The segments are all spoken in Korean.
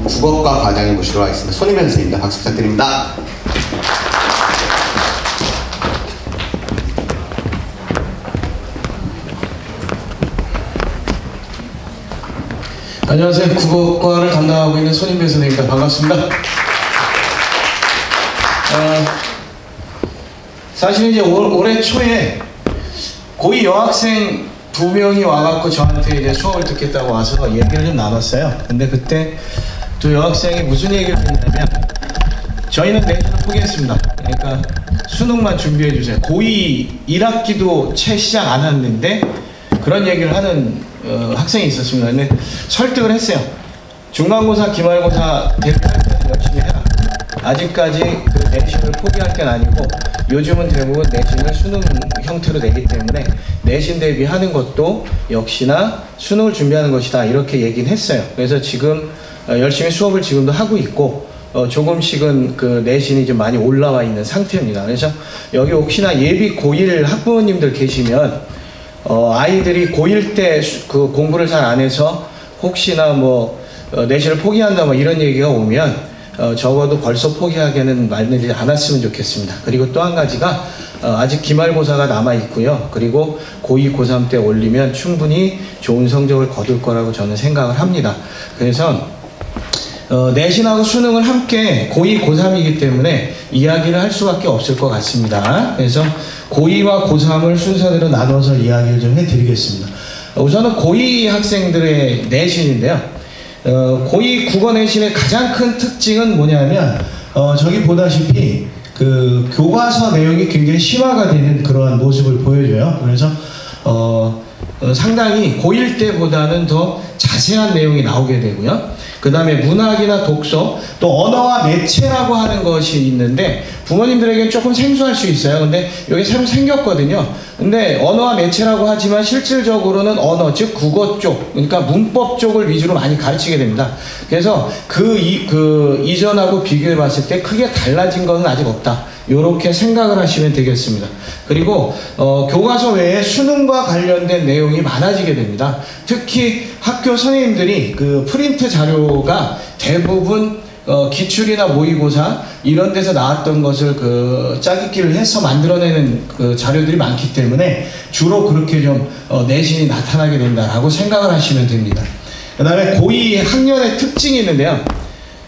국어과 과장을 모시도록 하겠습니다. 손희면 선생님입니다. 박수 부탁드립니다. 안녕하세요. 국어과를 담당하고 있는 손인배 선생님입니다. 반갑습니다. 사실은 이제 올해 초에 고2 여학생 2명이 와갖고 저한테 이제 수업을 듣겠다고 와서 얘기를 좀 나눴어요. 근데 그때 두 여학생이 무슨 얘기를 했냐면, 저희는 내신을 포기했습니다. 그러니까 수능만 준비해 주세요. 고2 1학기도 채 시작 안 했는데 그런 얘기를 하는 학생이 있었습니다. 근데 설득을 했어요. 중간고사, 기말고사 대비할 때는 열심히 해라. 아직까지 그 내신을 포기할 땐 아니고, 요즘은 대부분 내신을 수능 형태로 내기 때문에 내신 대비하는 것도 역시나 수능을 준비하는 것이다, 이렇게 얘기는 했어요. 그래서 지금 열심히 수업을 지금도 하고 있고, 조금씩은 그 내신이 좀 많이 올라와 있는 상태입니다. 그래서 여기 혹시나 예비 고1 학부모님들 계시면 아이들이 고1 때 그 공부를 잘 안 해서 혹시나 뭐 내신을 포기한다 뭐 이런 얘기가 오면 적어도 벌써 포기하게는 말리지 않았으면 좋겠습니다. 그리고 또 한 가지가 아직 기말고사가 남아 있고요. 그리고 고2, 고3 때 올리면 충분히 좋은 성적을 거둘 거라고 저는 생각을 합니다. 그래서 내신하고 수능을 함께 고2, 고3이기 때문에 이야기를 할 수밖에 없을 것 같습니다. 그래서 고2와 고3을 순서대로 나눠서 이야기를 좀 해드리겠습니다. 우선은 고2 학생들의 내신인데요. 고2 국어 내신의 가장 큰 특징은 뭐냐면, 저기 보다시피 그 교과서 내용이 굉장히 심화가 되는 그러한 모습을 보여줘요. 그래서 상당히 고1 때보다는 더 자세한 내용이 나오게 되고요. 그 다음에 문학이나 독서, 또 언어와 매체라고 하는 것이 있는데 부모님들에게 조금 생소할 수 있어요. 근데 이게 새로 생겼거든요. 근데 언어와 매체라고 하지만 실질적으로는 언어, 즉 국어 쪽, 그러니까 문법 쪽을 위주로 많이 가르치게 됩니다. 그래서 그 이전하고 비교해 봤을 때 크게 달라진 것은 아직 없다, 이렇게 생각을 하시면 되겠습니다. 그리고 교과서 외에 수능과 관련된 내용이 많아지게 됩니다. 특히 학교 선생님들이 그 프린트 자료가 대부분 기출이나 모의고사 이런 데서 나왔던 것을 그 짜깁기를 해서 만들어내는 그 자료들이 많기 때문에 주로 그렇게 좀 내신이 나타나게 된다라고 생각을 하시면 됩니다. 그 다음에 고2 학년의 특징이 있는데요.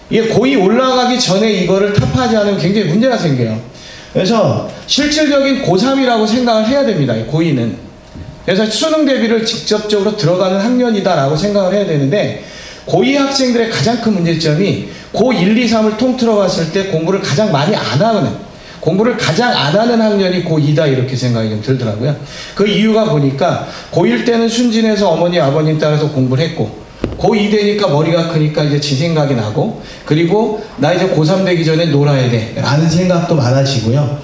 이게 고2 올라가기 전에 이거를 타파하지 않으면 굉장히 문제가 생겨요. 그래서 실질적인 고3이라고 생각을 해야 됩니다, 고2는. 그래서 수능 대비를 직접적으로 들어가는 학년이다라고 생각을 해야 되는데, 고2 학생들의 가장 큰 문제점이 고1, 2, 3을 통틀어 봤을 때 공부를 가장 많이 안 하는, 공부를 가장 안 하는 학년이 고2다, 이렇게 생각이 좀 들더라고요. 그 이유가 보니까 고1 때는 순진해서 어머니, 아버님 따라서 공부를 했고, 고2 되니까 머리가 크니까 이제 지 생각이 나고, 그리고 나 이제 고3 되기 전에 놀아야 돼 라는 생각도 많아지고요.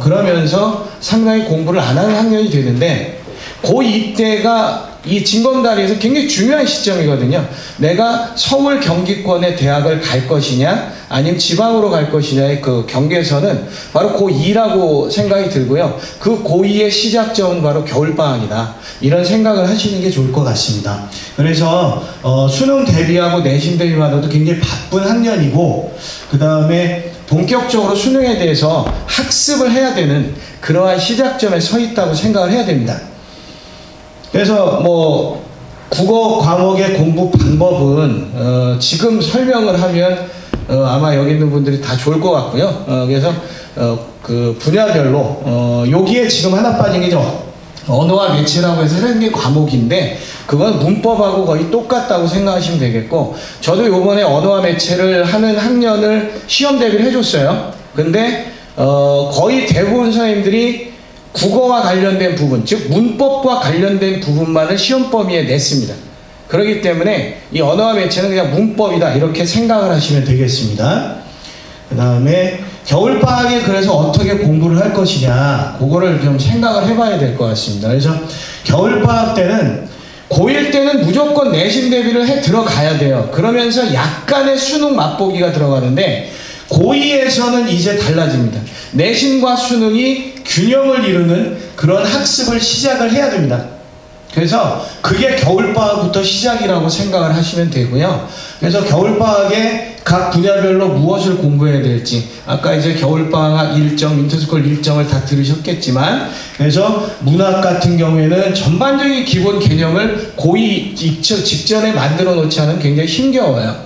그러면서 상당히 공부를 안 하는 학년이 되는데, 고2 때가 이 징검다리에서 굉장히 중요한 시점이거든요. 내가 서울 경기권의 대학을 갈 것이냐 아니면 지방으로 갈 것이냐의 그 경계선은 바로 고2라고 생각이 들고요. 그 고2의 시작점은 바로 겨울방학이다, 이런 생각을 하시는 게 좋을 것 같습니다. 그래서 수능 대비하고 내신 대비만으로도 굉장히 바쁜 학년이고, 그 다음에 본격적으로 수능에 대해서 학습을 해야 되는 그러한 시작점에 서 있다고 생각을 해야 됩니다. 그래서 뭐 국어 과목의 공부 방법은 지금 설명을 하면 아마 여기 있는 분들이 다 좋을 것 같고요. 그래서 그 분야별로 여기에 지금 하나 빠진 게 언어와 매체라고 해서 하는 게 과목인데, 그건 문법하고 거의 똑같다고 생각하시면 되겠고, 저도 요번에 언어와 매체를 하는 학년을 시험 대비를 해줬어요. 근데 거의 대부분 선생님들이 국어와 관련된 부분, 즉 문법과 관련된 부분만을 시험 범위에 냈습니다. 그렇기 때문에 이 언어와 매체는 그냥 문법이다, 이렇게 생각을 하시면 되겠습니다. 그 다음에 겨울방학에 그래서 어떻게 공부를 할 것이냐, 그거를 좀 생각을 해봐야 될 것 같습니다. 그래서 겨울방학 때는 고1 때는 무조건 내신 대비를 해 들어가야 돼요. 그러면서 약간의 수능 맛보기가 들어가는데, 고2에서는 이제 달라집니다. 내신과 수능이 균형을 이루는 그런 학습을 시작을 해야 됩니다. 그래서 그게 겨울방학부터 시작이라고 생각을 하시면 되고요. 그래서 겨울방학에 각 분야별로 무엇을 공부해야 될지, 아까 이제 겨울방학 일정, 윈터스쿨 일정을 다 들으셨겠지만, 그래서 문학 같은 경우에는 전반적인 기본 개념을 고2 직전에 만들어 놓지 않으면 굉장히 힘겨워요.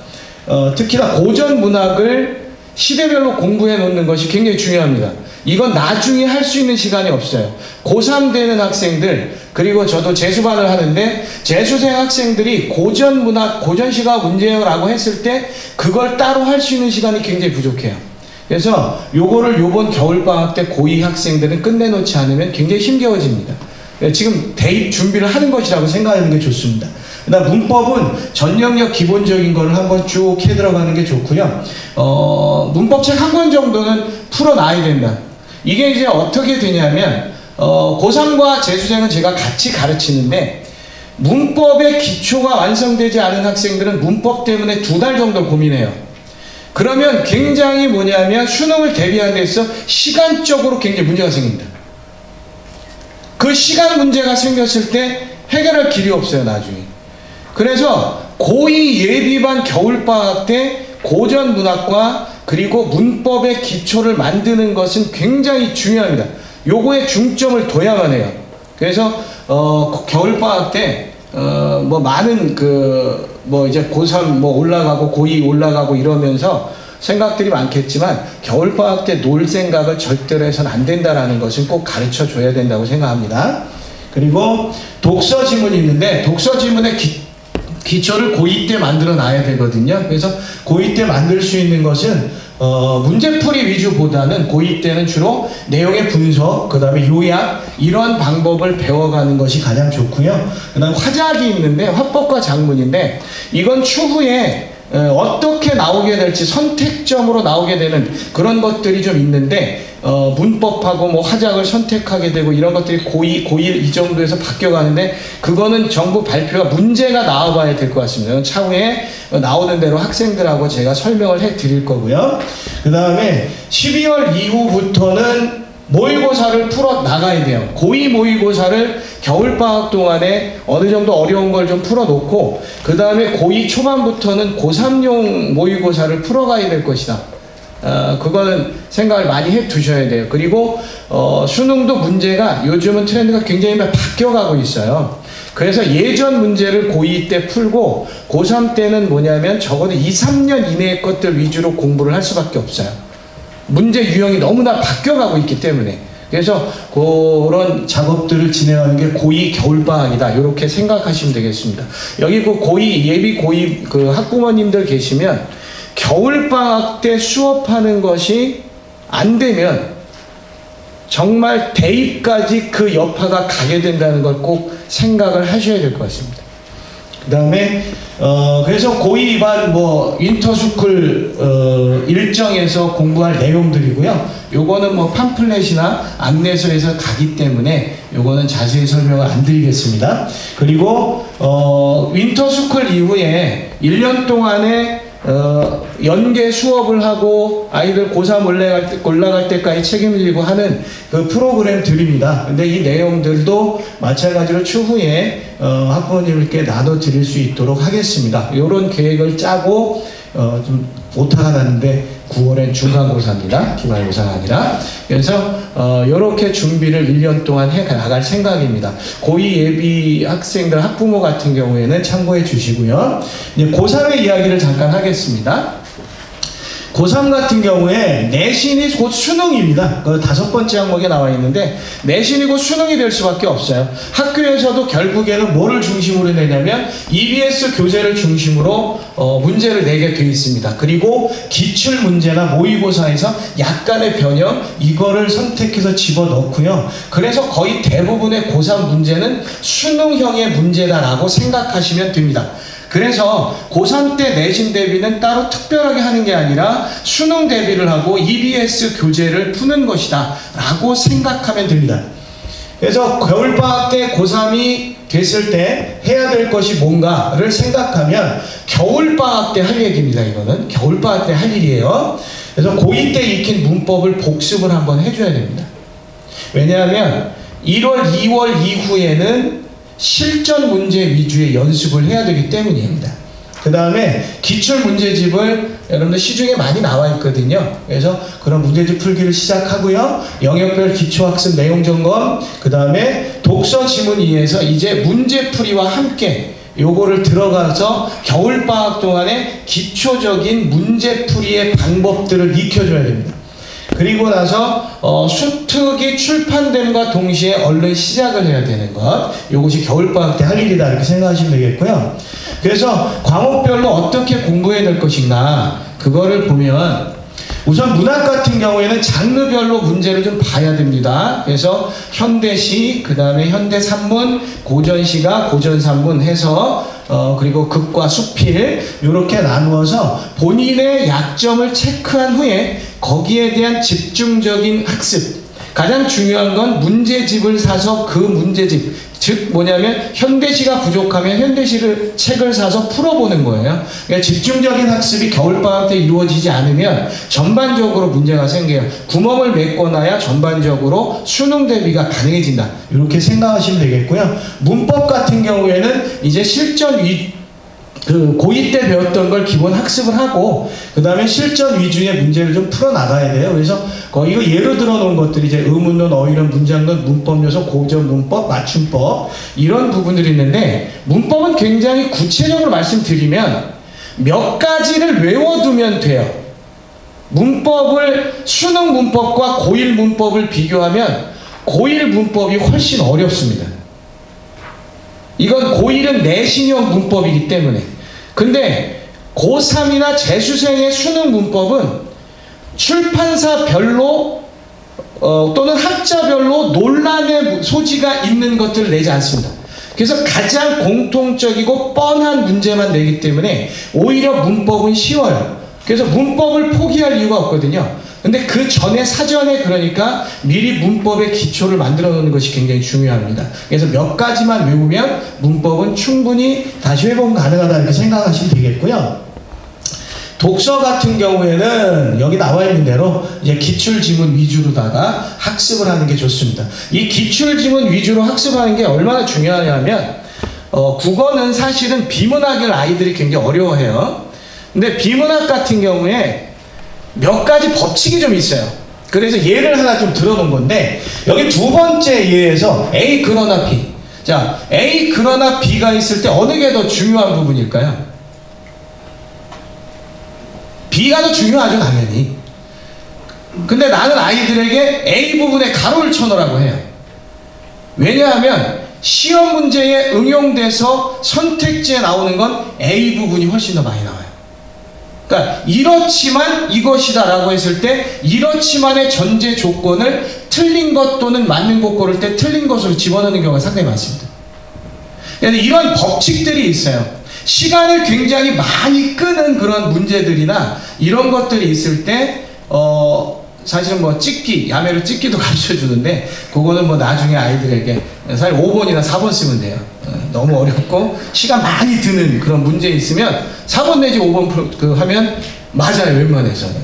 특히나 고전 문학을 시대별로 공부해 놓는 것이 굉장히 중요합니다. 이건 나중에 할 수 있는 시간이 없어요. 고3 되는 학생들, 그리고 저도 재수반을 하는데 재수생 학생들이 고전 문학, 고전 시가 문제라고 했을 때 그걸 따로 할 수 있는 시간이 굉장히 부족해요. 그래서 요거를 요번 겨울방학 때 고2 학생들은 끝내놓지 않으면 굉장히 힘겨워집니다. 지금 대입 준비를 하는 것이라고 생각하는 게 좋습니다. 그다음 문법은 전 영역 기본적인 거를 한번 쭉 해 들어가는 게 좋고요. 문법책 한 권 정도는 풀어놔야 된다. 이게 이제 어떻게 되냐면 고3과 재수생은 제가 같이 가르치는데 문법의 기초가 완성되지 않은 학생들은 문법 때문에 2달 정도 고민해요. 그러면 굉장히 뭐냐면 수능을 대비하는 데 있어 시간적으로 굉장히 문제가 생깁니다. 그 시간 문제가 생겼을 때 해결할 길이 없어요, 나중에. 그래서 고2 예비반 겨울방학 때 고전 문학과 그리고 문법의 기초를 만드는 것은 굉장히 중요합니다. 요거에 중점을 둬야만 해요. 그래서 겨울방학 때 뭐 많은 뭐 이제 고3 뭐 올라가고 고2 올라가고 이러면서 생각들이 많겠지만 겨울방학 때 놀 생각을 절대로 해서는 안 된다라는 것은 꼭 가르쳐 줘야 된다고 생각합니다. 그리고 독서 지문이 있는데 독서 지문의 기초를 고2 때 만들어 놔야 되거든요. 그래서 고2 때 만들 수 있는 것은 문제풀이 위주보다는 고2 때는 주로 내용의 분석, 그 다음에 요약 이런 방법을 배워가는 것이 가장 좋고요. 그 다음 화작이 있는데 화법과 작문인데 이건 추후에 어떻게 나오게 될지 선택점으로 나오게 되는 그런 것들이 좀 있는데 문법하고 뭐 화작을 선택하게 되고 이런 것들이 고2, 고1 이 정도에서 바뀌어가는데 그거는 정부 발표가 문제가 나와봐야 될 것 같습니다. 차후에 나오는 대로 학생들하고 제가 설명을 해 드릴 거고요. 그 다음에 12월 이후부터는 모의고사를 풀어 나가야 돼요. 고2 모의고사를 겨울방학 동안에 어느 정도 어려운 걸 좀 풀어놓고 그 다음에 고2 초반부터는 고3용 모의고사를 풀어가야 될 것이다. 그거는 생각을 많이 해 두셔야 돼요. 그리고 수능도 문제가 요즘은 트렌드가 굉장히 바뀌어가고 있어요. 그래서 예전 문제를 고2 때 풀고 고3 때는 뭐냐면 적어도 2, 3년 이내의 것들 위주로 공부를 할 수밖에 없어요. 문제 유형이 너무나 바뀌어가고 있기 때문에. 그래서 그런 작업들을 진행하는 게 고2 겨울방학이다. 이렇게 생각하시면 되겠습니다. 여기 그 고2 예비 고2 그 학부모님들 계시면 겨울방학 때 수업하는 것이 안 되면 정말 대입까지 그 여파가 가게 된다는 걸 꼭 생각을 하셔야 될 것 같습니다. 그 다음에 그래서 고2 반 뭐 윈터스쿨 일정에서 공부할 내용들이고요. 요거는 뭐 팜플렛이나 안내서에서 가기 때문에 요거는 자세히 설명을 안 드리겠습니다. 그리고 윈터스쿨 이후에 1년 동안에 연계 수업을 하고 아이들 고3 올라갈 때까지 책임을 지고 하는 그 프로그램들입니다. 근데 이 내용들도 마찬가지로 추후에 학부모님께 나눠 드릴 수 있도록 하겠습니다. 이런 계획을 짜고 좀 오타가 났는데 9월엔 중간고사입니다. 기말고사가 아니라. 그래서 이렇게 준비를 1년 동안 해 나갈 생각입니다. 고2 예비 학생들 학부모 같은 경우에는 참고해 주시고요. 이제 고3의 이야기를 잠깐 하겠습니다. 고3 같은 경우에 내신이 곧 수능입니다. 그 5번째 항목에 나와 있는데 내신이 곧 수능이 될 수밖에 없어요. 학교에서도 결국에는 뭐를 중심으로 내냐면 EBS 교재를 중심으로 문제를 내게 되어 있습니다. 그리고 기출 문제나 모의고사에서 약간의 변형 이거를 선택해서 집어넣고요. 그래서 거의 대부분의 고3 문제는 수능형의 문제다라고 생각하시면 됩니다. 그래서 고3 때 내신 대비는 따로 특별하게 하는 게 아니라 수능 대비를 하고 EBS 교재를 푸는 것이다 라고 생각하면 됩니다. 그래서 겨울방학 때 고3이 됐을 때 해야 될 것이 뭔가를 생각하면 겨울방학 때 할 얘기입니다. 이거는 겨울방학 때 할 일이에요. 그래서 고2 때 익힌 문법을 복습을 한번 해줘야 됩니다. 왜냐하면 1월, 2월 이후에는 실전 문제 위주의 연습을 해야 되기 때문입니다. 그 다음에 기출 문제집을 여러분들 시중에 많이 나와 있거든요. 그래서 그런 문제집 풀기를 시작하고요. 영역별 기초학습 내용 점검, 그 다음에 독서 지문 2에서 이제 문제풀이와 함께 요거를 들어가서 겨울방학 동안에 기초적인 문제풀이의 방법들을 익혀줘야 됩니다. 그리고 나서 수특이 출판됨과 동시에 얼른 시작을 해야 되는 것, 요것이 겨울방학 때 할 일이다 이렇게 생각하시면 되겠고요. 그래서 과목별로 어떻게 공부해야 될 것인가, 그거를 보면 우선 문학 같은 경우에는 장르별로 문제를 좀 봐야 됩니다. 그래서 현대시, 그 다음에 현대산문, 고전시가, 고전산문 해서 그리고 극과 수필 이렇게 나누어서 본인의 약점을 체크한 후에 거기에 대한 집중적인 학습, 가장 중요한 건 문제집을 사서 그 문제집, 즉 뭐냐면 현대시가 부족하면 현대시를 책을 사서 풀어보는 거예요. 그러니까 집중적인 학습이 겨울방학 때 이루어지지 않으면 전반적으로 문제가 생겨요. 구멍을 메꿔놔야 전반적으로 수능 대비가 가능해진다, 이렇게 생각하시면 되겠고요. 문법 같은 경우에는 이제 실전 고2 때 배웠던 걸 기본 학습을 하고 그 다음에 실전 위주의 문제를 좀 풀어나가야 돼요. 그래서 이거 예로 들어 놓은 것들이 이제 의문론, 어휘론, 문장론, 문법 요소, 고전 문법, 맞춤법 이런 부분들이 있는데, 문법은 굉장히 구체적으로 말씀드리면 몇 가지를 외워두면 돼요. 문법을 수능 문법과 고1 문법을 비교하면 고1 문법이 훨씬 어렵습니다. 이건 고1은 내신형 문법이기 때문에. 근데 고3이나 재수생의 수능 문법은 출판사별로 또는 학자별로 논란의 소지가 있는 것들을 내지 않습니다. 그래서 가장 공통적이고 뻔한 문제만 내기 때문에 오히려 문법은 쉬워요. 그래서 문법을 포기할 이유가 없거든요. 근데 그 전에 사전에 그러니까 미리 문법의 기초를 만들어 놓는 것이 굉장히 중요합니다. 그래서 몇 가지만 외우면 문법은 충분히 다시 회복 가능하다 이렇게 생각하시면 되겠고요. 독서 같은 경우에는 여기 나와 있는 대로 이제 기출 지문 위주로다가 학습을 하는 게 좋습니다. 이 기출 지문 위주로 학습하는 게 얼마나 중요하냐면 국어는 사실은 비문학을 아이들이 굉장히 어려워해요. 근데 비문학 같은 경우에 몇 가지 법칙이 좀 있어요. 그래서 예를 하나 좀 들어놓은 건데, 여기 두 번째 예에서 A 그러나 B. 자, A 그러나 B가 있을 때 어느 게 더 중요한 부분일까요? B가 더 중요하죠, 당연히. 근데 나는 아이들에게 A 부분에 가로를 쳐놓으라고 해요. 왜냐하면 시험 문제에 응용돼서 선택지에 나오는 건 A 부분이 훨씬 더 많이 나와요. 그러니까 이렇지만 이것이다 라고 했을 때 이렇지만의 전제 조건을 틀린 것 또는 맞는 것 고를 때 틀린 것으로 집어넣는 경우가 상당히 많습니다. 그런데 이런 법칙들이 있어요. 시간을 굉장히 많이 끄는 그런 문제들이나 이런 것들이 있을 때 사실은 뭐 찍기, 야매로 찍기도 가르쳐 주는데 그거는 뭐 나중에 아이들에게 사실 5번이나 4번 쓰면 돼요. 너무 어렵고 시간 많이 드는 그런 문제 있으면 4번 내지 5번 하면 맞아요, 웬만해서는.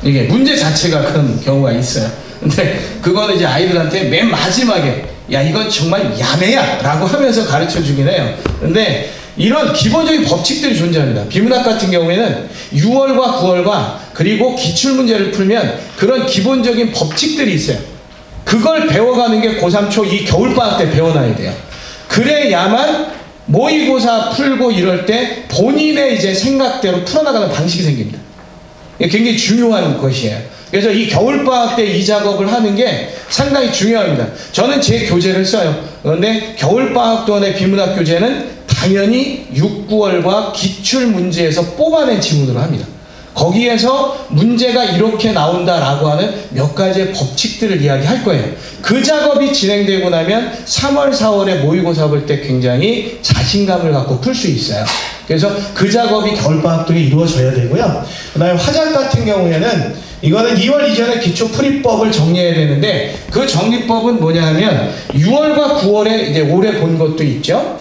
이게 문제 자체가 그런 경우가 있어요. 근데 그거는 이제 아이들한테 맨 마지막에 야 이건 정말 야매야 라고 하면서 가르쳐 주긴 해요. 근데 이런 기본적인 법칙들이 존재합니다. 비문학 같은 경우에는 6월과 9월과 그리고 기출문제를 풀면 그런 기본적인 법칙들이 있어요. 그걸 배워가는 게 고3 초 이 겨울방학 때 배워놔야 돼요. 그래야만 모의고사 풀고 이럴 때 본인의 이제 생각대로 풀어나가는 방식이 생깁니다. 이게 굉장히 중요한 것이에요. 그래서 이 겨울방학 때 이 작업을 하는 게 상당히 중요합니다. 저는 제 교재를 써요. 그런데 겨울방학 동안의 비문학 교재는 당연히 6, 9월과 기출문제에서 뽑아낸 지문으로 합니다. 거기에서 문제가 이렇게 나온다라고 하는 몇 가지의 법칙들을 이야기할 거예요. 그 작업이 진행되고 나면 3월, 4월에 모의고사 볼 때 굉장히 자신감을 갖고 풀 수 있어요. 그래서 그 작업이 겨울방학 동안에 이루어져야 되고요. 그 다음에 화작 같은 경우에는 이거는 2월 이전에 기초풀이법을 정리해야 되는데 그 정리법은 뭐냐 하면 6월과 9월에 이제 올해 본 것도 있죠.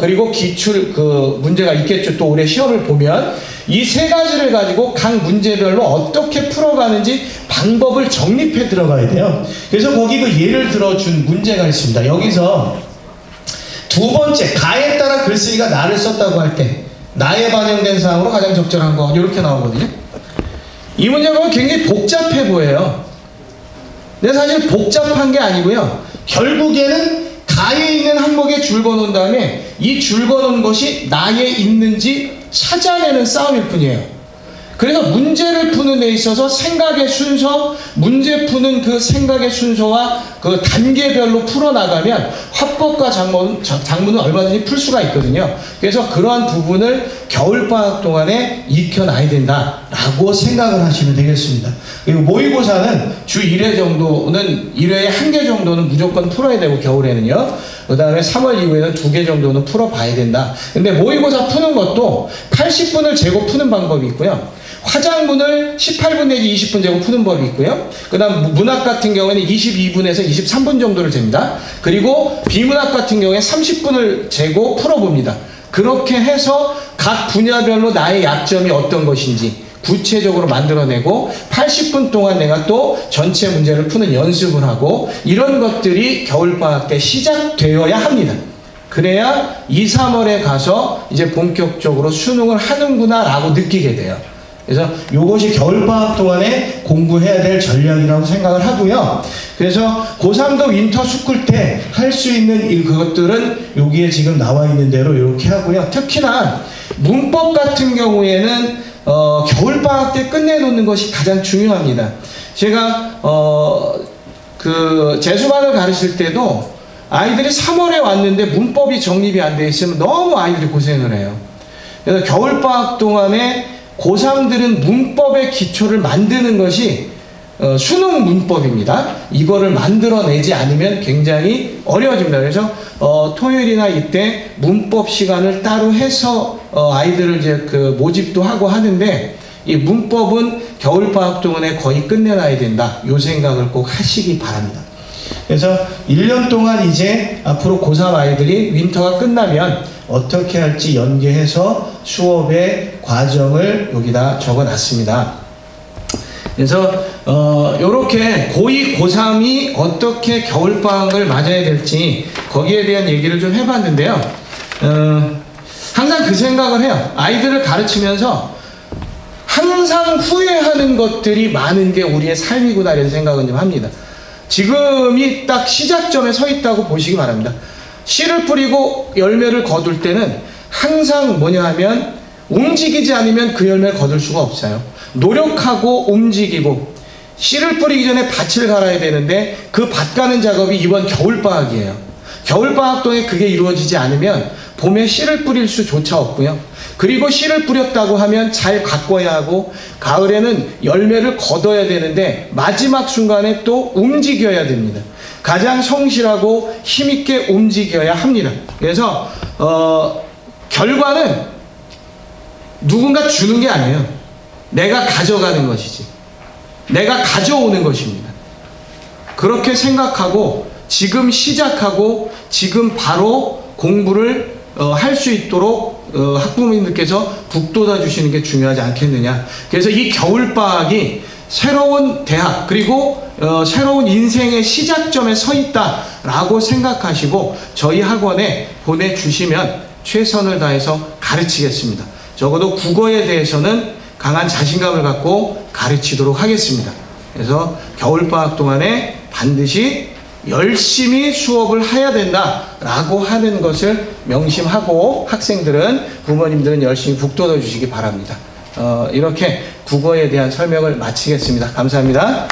그리고 기출 문제가 있겠죠. 또 올해 시험을 보면 이 세 가지를 가지고 각 문제별로 어떻게 풀어가는지 방법을 정립해 들어가야 돼요. 그래서 거기 그 예를 들어준 문제가 있습니다. 여기서 두 번째, 가에 따라 글쓰기가 나를 썼다고 할 때 나에 반영된 사항으로 가장 적절한 거 이렇게 나오거든요. 이 문제가 굉장히 복잡해 보여요. 근데 사실 복잡한 게 아니고요. 결국에는 가에 있는 항목에 줄 거놓은 다음에 이 줄 거놓은 것이 나에 있는지 찾아내는 싸움일 뿐이에요. 그래서 문제를 푸는 데 있어서 생각의 순서, 문제 푸는 그 생각의 순서와 그 단계별로 풀어나가면 화법과 작문은 얼마든지 풀 수가 있거든요. 그래서 그러한 부분을 겨울방학 동안에 익혀놔야 된다라고 생각을 하시면 되겠습니다. 그리고 모의고사는 주 1회 정도는, 1회에 1개 정도는 무조건 풀어야 되고, 겨울에는요. 그 다음에 3월 이후에는 2개 정도는 풀어봐야 된다. 근데 모의고사 푸는 것도 80분을 재고 푸는 방법이 있고요. 화작문을 18분 내지 20분 재고 푸는 법이 있고요. 그 다음 문학 같은 경우에는 22분에서 23분 정도를 잽니다. 그리고 비문학 같은 경우에 30분을 재고 풀어봅니다. 그렇게 해서 각 분야별로 나의 약점이 어떤 것인지 구체적으로 만들어내고 80분 동안 내가 또 전체 문제를 푸는 연습을 하고, 이런 것들이 겨울방학 때 시작되어야 합니다. 그래야 2, 3월에 가서 이제 본격적으로 수능을 하는구나 라고 느끼게 돼요. 그래서 이것이 겨울방학 동안에 공부해야 될 전략이라고 생각을 하고요. 그래서 고3도 윈터 스쿨 때 할 수 있는 그것들은 여기에 지금 나와 있는 대로 이렇게 하고요. 특히나 문법 같은 경우에는 겨울방학 때 끝내놓는 것이 가장 중요합니다. 제가 그 재수반을 가르칠 때도 아이들이 3월에 왔는데 문법이 정립이 안 돼 있으면 너무 아이들이 고생을 해요. 그래서 겨울방학 동안에 고3들은 문법의 기초를 만드는 것이 수능 문법입니다. 이거를 만들어내지 않으면 굉장히 어려워집니다. 그래서 토요일이나 이때 문법 시간을 따로 해서 아이들을 이제 그 모집도 하고 하는데, 이 문법은 겨울방학 동안에 거의 끝내놔야 된다. 이 생각을 꼭 하시기 바랍니다. 그래서 1년 동안 이제 앞으로 고3 아이들이 윈터가 끝나면 어떻게 할지 연계해서 수업의 과정을 여기다 적어놨습니다. 그래서 요렇게 고2, 고3이 어떻게 겨울방학을 맞아야 될지 거기에 대한 얘기를 좀 해봤는데요. 항상 그 생각을 해요. 아이들을 가르치면서 항상 후회하는 것들이 많은 게 우리의 삶이구나 이런 생각은 좀 합니다. 지금이 딱 시작점에 서 있다고 보시기 바랍니다. 씨를 뿌리고 열매를 거둘 때는 항상 뭐냐 하면 움직이지 않으면 그 열매를 거둘 수가 없어요. 노력하고 움직이고, 씨를 뿌리기 전에 밭을 갈아야 되는데 그 밭 가는 작업이 이번 겨울방학이에요. 겨울방학 동안에 그게 이루어지지 않으면 봄에 씨를 뿌릴 수조차 없고요. 그리고 씨를 뿌렸다고 하면 잘 가꿔야 하고, 가을에는 열매를 거둬야 되는데 마지막 순간에 또 움직여야 됩니다. 가장 성실하고 힘있게 움직여야 합니다. 그래서 결과는 누군가 주는 게 아니에요. 내가 가져가는 것이지, 내가 가져오는 것입니다. 그렇게 생각하고 지금 시작하고 지금 바로 공부를 할 수 있도록 학부모님들께서 북돋아 주시는 게 중요하지 않겠느냐. 그래서 이 겨울방학이 새로운 대학 그리고 새로운 인생의 시작점에 서 있다라고 생각하시고 저희 학원에 보내주시면 최선을 다해서 가르치겠습니다. 적어도 국어에 대해서는 강한 자신감을 갖고 가르치도록 하겠습니다. 그래서 겨울방학 동안에 반드시 열심히 수업을 해야 된다라고 하는 것을 명심하고, 학생들은, 부모님들은 열심히 북돋아 주시기 바랍니다. 이렇게 국어에 대한 설명을 마치겠습니다. 감사합니다.